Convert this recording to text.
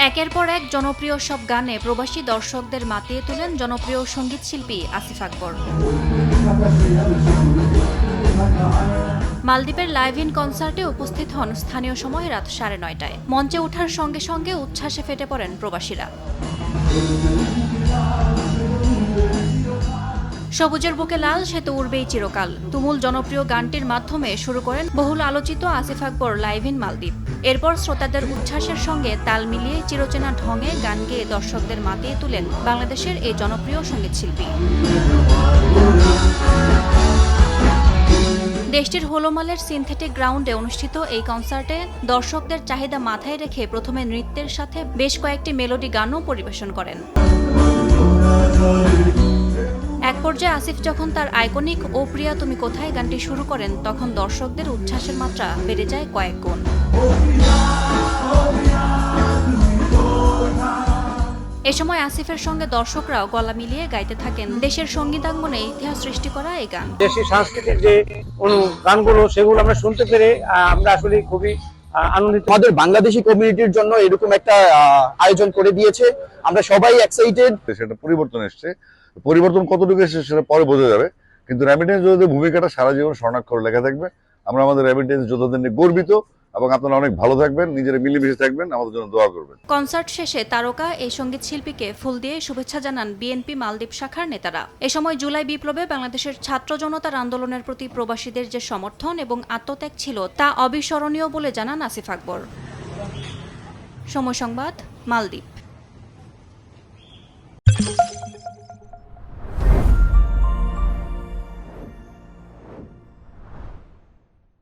একের পর এক জনপ্রিয় সব গানে প্রবাসী দর্শকদের মাতিয়ে তোলেন জনপ্রিয় সঙ্গীত শিল্পী আসিফ আকবর। মালদ্বীপের লাইভ ইন কনসার্টে উপস্থিত হন স্থানীয় সময় রাত 9:30টায়। মঞ্চে ওঠার সঙ্গে সঙ্গে উচ্ছ্বাসে ফেটে পড়েন প্রবাসীরা। সবুজের বুকে লাল সে তো উড়বেই চিরকাল তুমুল জনপ্রিয় গানটির মাধ্যমে শুরু করেন বহুল আলোচিত আসিফ আকবর লাইভ ইন মালদ্বীপ। এরপর শ্রোতাদের উচ্ছ্বাসের সঙ্গে তাল মিলিয়ে চিরচেনা ঢঙে গান গেয়ে দর্শকদের মাতিয়ে তুলেন বাংলাদেশের এই জনপ্রিয় সঙ্গীতশিল্পী। দেশটির হোলোমালের সিনথেটিক গ্রাউন্ডে অনুষ্ঠিত এই কনসার্টে দর্শকদের চাহিদা মাথায় রেখে প্রথমে নৃত্যের সাথে বেশ কয়েকটি মেলোডি গানও পরিবেশন করেন। এক পর্যায়ে আসিফ যখন তার আইকনিক ও প্রিয়া তুমি কোথায় গানটি শুরু করেন তখন দর্শকদের উচ্ছ্বাসের মাত্রা বেড়ে যায় কয়েক গুণ। এ সময় আসিফের সঙ্গে দর্শকরাও গলা মিলিয়ে গাইতে থাকেন দেশের সঙ্গীতাঙ্গনে ইতিহাস সৃষ্টি করা এই গান। দেশি সাংস্কৃতিক যে গানগুলো সেগুলো আমরা শুনতে পেরে আমরা আসলে খুবই আনন্দিত। আমাদের বাংলাদেশি কমিউনিটির জন্য এরকম একটা আয়োজন করে দিয়েছে, আমরা সবাই এক্সাইটেড। সেটা পরিবর্তন এসছে, পরিবর্তন কতটুকু এসছে সেটা পরে বোঝা যাবে, কিন্তু রেমিটেন্স যোদ্ধাদের ভূমিকাটা সারা জীবন স্বর্ণাক্ষরে লেখা থাকবে। আমরা আমাদের রেমিটেন্স যোদ্ধাদের নিয়ে গর্বিত এবং আপনারা অনেক ভালো থাকবেন, নিজেরা মিলেমিশে থাকবেন, আমাদের জন্য দোয়া করবেন। কনসার্ট শেষে তারকা এই সঙ্গীত শিল্পীকে ফুল দিয়ে শুভেচ্ছা জানান বিএনপি মালদ্বীপ শাখার নেতারা। এ সময় জুলাই বিপ্লবে বাংলাদেশের ছাত্র জনতার আন্দোলনের প্রতি প্রবাসীদের যে সমর্থন এবং আত্মত্যাগ ছিল তা অবিস্মরণীয় বলে জানান আসিফ আকবর। সময় সংবাদ, মালদ্বীপ।